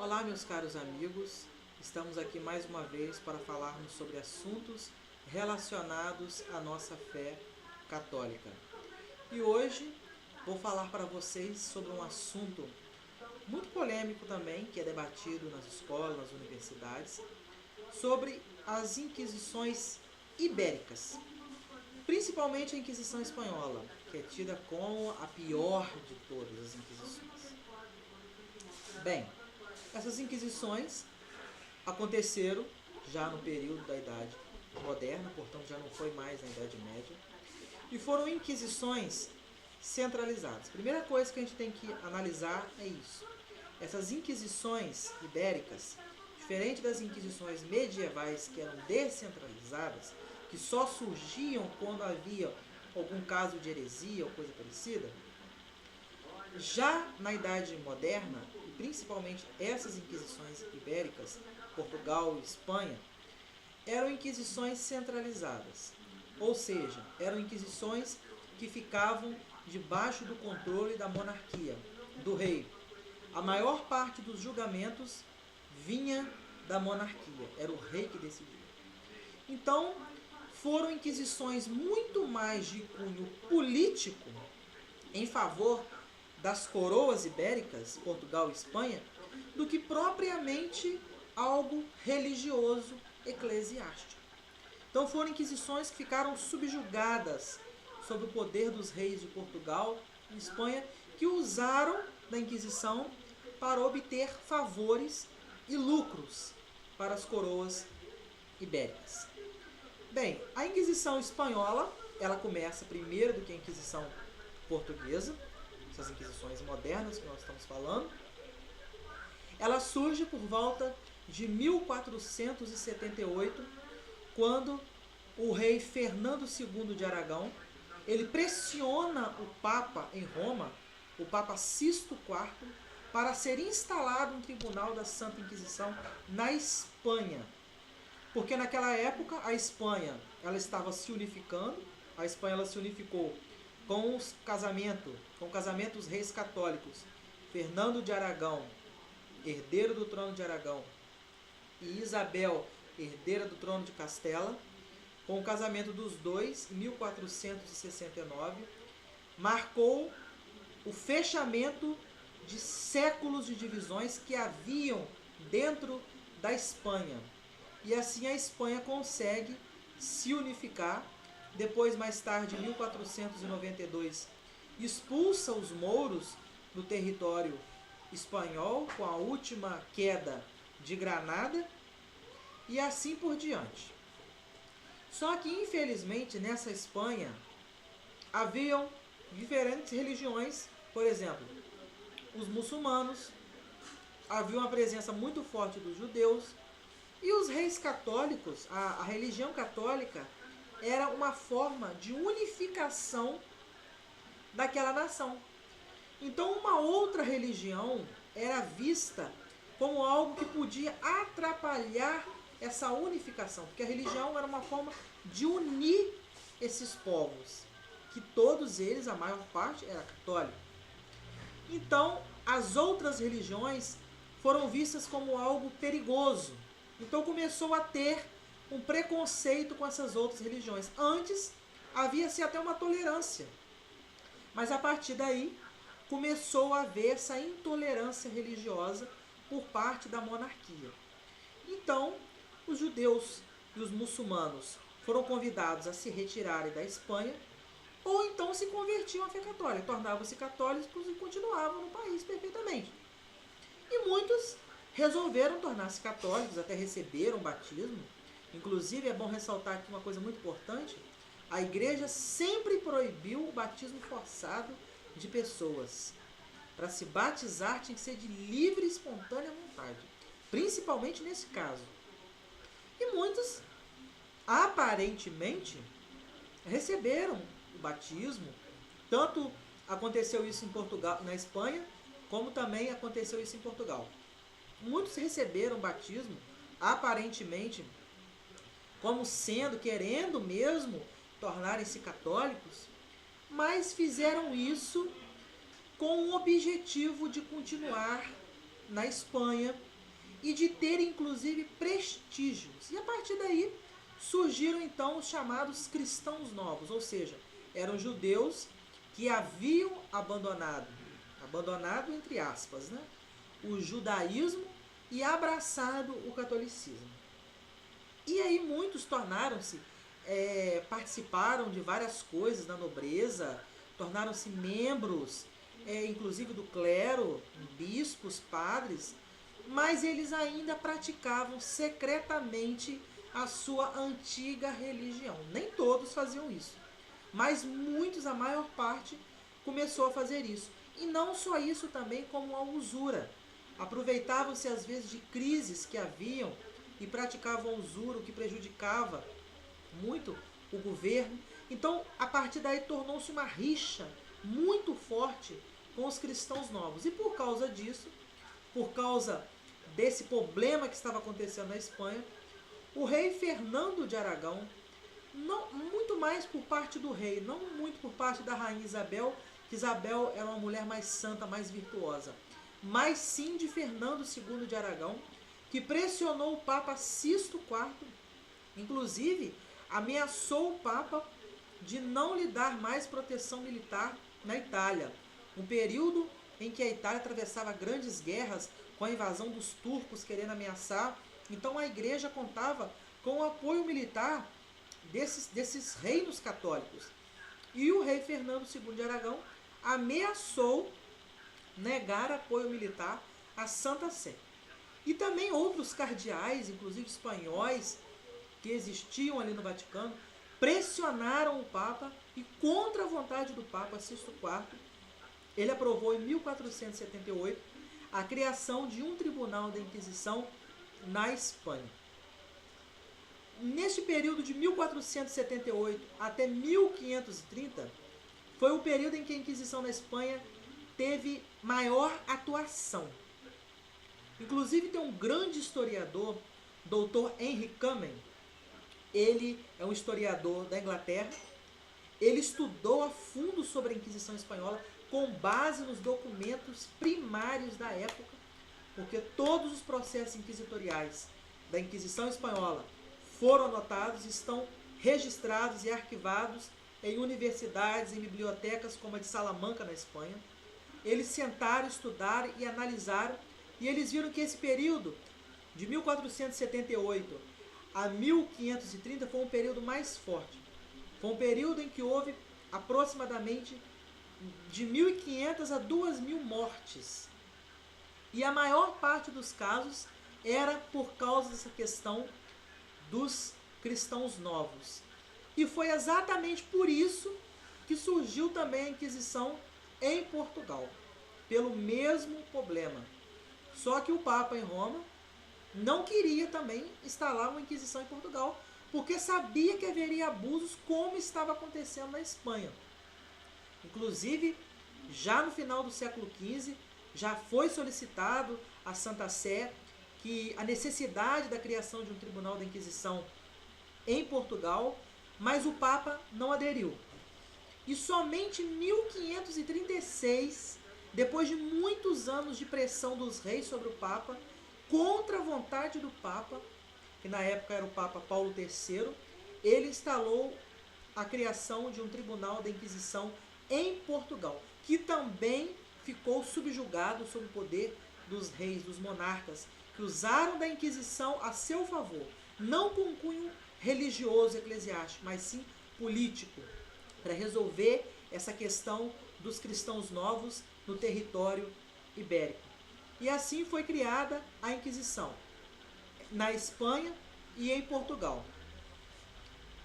Olá, meus caros amigos, estamos aqui mais uma vez para falarmos sobre assuntos relacionados à nossa fé católica. E hoje vou falar para vocês sobre um assunto muito polêmico também, que é debatido nas escolas, nas universidades, sobre as inquisições ibéricas, principalmente a Inquisição Espanhola, que é tida como a pior de todas as inquisições. Bem, essas inquisições aconteceram já no período da Idade Moderna, portanto já não foi mais na Idade Média, e foram inquisições centralizadas. Primeira coisa que a gente tem que analisar é isso. Essas inquisições ibéricas, diferente das inquisições medievais que eram descentralizadas, que só surgiam quando havia algum caso de heresia ou coisa parecida, já na Idade Moderna, e principalmente essas inquisições ibéricas, Portugal e Espanha, eram inquisições centralizadas. Ou seja, eram inquisições que ficavam debaixo do controle da monarquia, do rei. A maior parte dos julgamentos vinha da monarquia, era o rei que decidia. Então, foram inquisições muito mais de cunho político em favor das coroas ibéricas, Portugal e Espanha, do que propriamente algo religioso eclesiástico. Então foram inquisições que ficaram subjugadas sob o poder dos reis de Portugal e Espanha, que usaram da Inquisição para obter favores e lucros para as coroas ibéricas. Bem, a Inquisição Espanhola, ela começa primeiro do que a Inquisição Portuguesa, essas inquisições modernas que nós estamos falando. Ela surge por volta de 1478, quando o rei Fernando II de Aragão, ele pressiona o Papa em Roma, o Papa Sisto IV, para ser instalado um tribunal da Santa Inquisição na Espanha. Porque naquela época a Espanha ela estava se unificando, a Espanha ela se unificou com o casamento dos reis católicos, Fernando de Aragão, herdeiro do trono de Aragão, e Isabel, herdeira do trono de Castela. Com o casamento dos dois, em 1469, marcou o fechamento de séculos de divisões que haviam dentro da Espanha. E assim a Espanha consegue se unificar. Depois, mais tarde, em 1492, expulsa os mouros do território espanhol com a última queda de Granada e assim por diante. Só que, infelizmente, nessa Espanha haviam diferentes religiões, por exemplo, os muçulmanos, havia uma presença muito forte dos judeus e os reis católicos, a religião católica era uma forma de unificação daquela nação. Então, uma outra religião era vista como algo que podia atrapalhar essa unificação, porque a religião era uma forma de unir esses povos, que todos eles, a maior parte, era católica. Então, as outras religiões foram vistas como algo perigoso. Então, começou a ter um preconceito com essas outras religiões. Antes, havia-se até uma tolerância. Mas, a partir daí, começou a haver essa intolerância religiosa por parte da monarquia. Então, os judeus e os muçulmanos foram convidados a se retirarem da Espanha, ou então se convertiam à fé católica, tornavam-se católicos e continuavam no país perfeitamente. E muitos resolveram tornar-se católicos, até receberam batismo. Inclusive, é bom ressaltar aqui uma coisa muito importante: a igreja sempre proibiu o batismo forçado de pessoas. Para se batizar tinha que ser de livre e espontânea vontade, principalmente nesse caso. E muitos, aparentemente, receberam o batismo. Tanto aconteceu isso em Portugal, na Espanha, como também aconteceu isso em Portugal. Muitos receberam o batismo, aparentemente, como sendo, querendo mesmo tornarem-se católicos, mas fizeram isso com o objetivo de continuar na Espanha e de ter inclusive prestígios. E a partir daí surgiram então os chamados cristãos novos, ou seja, eram judeus que haviam abandonado entre aspas, né, o judaísmo e abraçado o catolicismo. E aí muitos tornaram-se, participaram de várias coisas na nobreza, tornaram-se membros, inclusive do clero, bispos, padres, mas eles ainda praticavam secretamente a sua antiga religião. Nem todos faziam isso, mas muitos, a maior parte, começou a fazer isso. E não só isso, também como a usura. Aproveitavam-se às vezes de crises que haviam e praticavam usura, o que prejudicava muito o governo. Então, a partir daí, tornou-se uma rixa muito forte com os cristãos novos. E por causa disso, por causa desse problema que estava acontecendo na Espanha, o rei Fernando de Aragão, não, muito mais por parte do rei, não muito por parte da rainha Isabel, que Isabel era uma mulher mais santa, mais virtuosa, mas sim de Fernando II de Aragão, que pressionou o Papa Sisto IV, inclusive ameaçou o Papa de não lhe dar mais proteção militar na Itália, um período em que a Itália atravessava grandes guerras com a invasão dos turcos querendo ameaçar. Então a igreja contava com o apoio militar desses reinos católicos. E o rei Fernando II de Aragão ameaçou negar apoio militar à Santa Sé. E também outros cardeais, inclusive espanhóis, que existiam ali no Vaticano, pressionaram o Papa e, contra a vontade do Papa Sisto IV, ele aprovou em 1478 a criação de um tribunal da Inquisição na Espanha. Neste período de 1478 até 1530, foi o período em que a Inquisição na Espanha teve maior atuação. Inclusive tem um grande historiador, Dr. Henry Kamen, ele é um historiador da Inglaterra, ele estudou a fundo sobre a Inquisição Espanhola com base nos documentos primários da época, porque todos os processos inquisitoriais da Inquisição Espanhola foram anotados, estão registrados e arquivados em universidades, em bibliotecas como a de Salamanca, na Espanha. Eles sentaram, estudaram e analisaram, e eles viram que esse período, de 1478 a 1530, foi um período mais forte. Foi um período em que houve aproximadamente de 1.500 a 2.000 mortes. E a maior parte dos casos era por causa dessa questão dos cristãos novos. E foi exatamente por isso que surgiu também a Inquisição em Portugal, pelo mesmo problema. Só que o Papa em Roma não queria também instalar uma Inquisição em Portugal, porque sabia que haveria abusos como estava acontecendo na Espanha. Inclusive, já no final do século XV, já foi solicitado à Santa Sé que a necessidade da criação de um tribunal da Inquisição em Portugal, mas o Papa não aderiu. E somente em 1536, depois de muitos anos de pressão dos reis sobre o Papa, contra a vontade do Papa, que na época era o Papa Paulo III, ele instalou a criação de um tribunal da Inquisição em Portugal, que também ficou subjugado sob o poder dos reis, dos monarcas, que usaram da Inquisição a seu favor, não com cunho religioso eclesiástico, mas sim político, para resolver essa questão dos cristãos novos no território ibérico. E assim foi criada a Inquisição, na Espanha e em Portugal.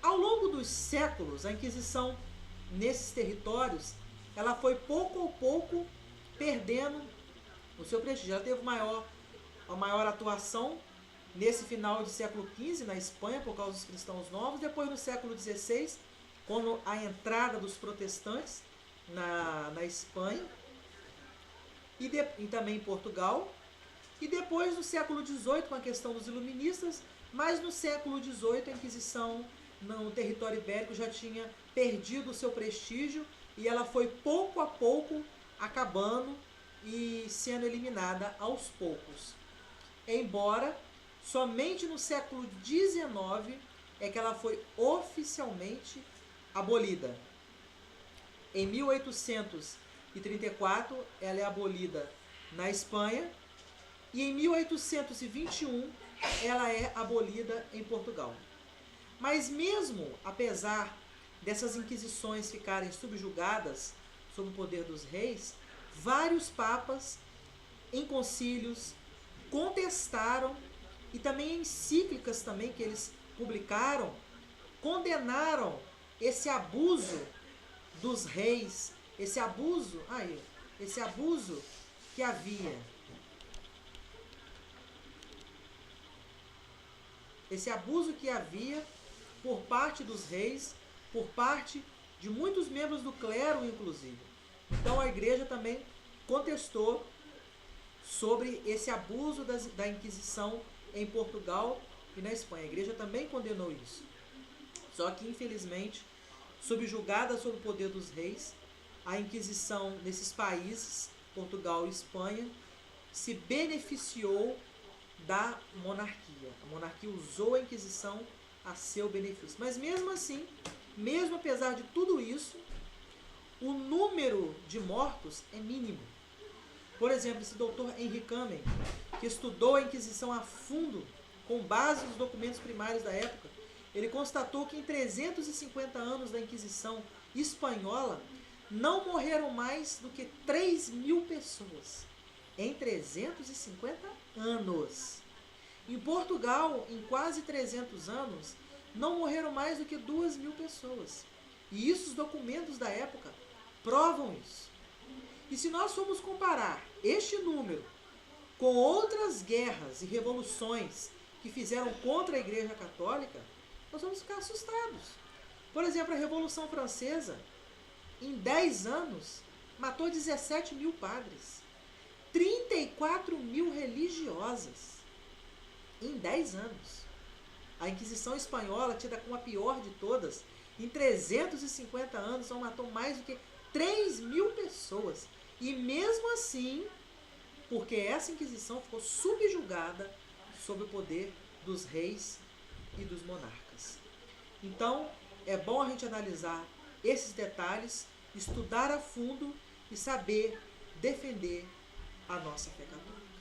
Ao longo dos séculos, a Inquisição nesses territórios, ela foi pouco a pouco perdendo o seu prestígio. Ela teve uma maior atuação nesse final do século XV na Espanha, por causa dos cristãos novos. Depois, no século XVI, com a entrada dos protestantes na Espanha e também em Portugal. E depois, no século XVIII, com a questão dos iluministas, mas no século XVIII a Inquisição no território ibérico já tinha perdido o seu prestígio e ela foi pouco a pouco acabando e sendo eliminada aos poucos. embora somente no século XIX é que ela foi oficialmente abolida. Em 1834 ela é abolida na Espanha e em 1821 ela é abolida em Portugal. Mas mesmo apesar dessas inquisições ficarem subjugadas sob o poder dos reis, vários papas em concílios contestaram e também em encíclicas também que eles publicaram, condenaram esse abuso dos reis, esse abuso que havia. Esse abuso que havia por parte dos reis, por parte de muitos membros do clero, inclusive. Então a igreja também contestou sobre esse abuso da Inquisição em Portugal e na Espanha. A igreja também condenou isso. Só que, infelizmente, subjugada sob o poder dos reis, a Inquisição nesses países, Portugal e Espanha, se beneficiou da monarquia. A monarquia usou a Inquisição a seu benefício. Mas mesmo assim, mesmo apesar de tudo isso, o número de mortos é mínimo. Por exemplo, esse doutor Henri Kamen, que estudou a Inquisição a fundo, com base nos documentos primários da época, ele constatou que em 350 anos da Inquisição espanhola, não morreram mais do que 3.000 pessoas. Em 350 anos. Em Portugal, em quase 300 anos, não morreram mais do que 2.000 pessoas. E isso, os documentos da época provam isso. E se nós formos comparar este número com outras guerras e revoluções que fizeram contra a Igreja Católica, nós vamos ficar assustados. Por exemplo, a Revolução Francesa, em 10 anos, matou 17.000 padres, 34.000 religiosas, em 10 anos. A Inquisição Espanhola, tida como a pior de todas, em 350 anos, não matou mais do que 3.000 pessoas. E mesmo assim, porque essa Inquisição ficou subjugada sob o poder dos reis e dos monarcas. Então, é bom a gente analisar esses detalhes, estudar a fundo e saber defender a nossa fé católica.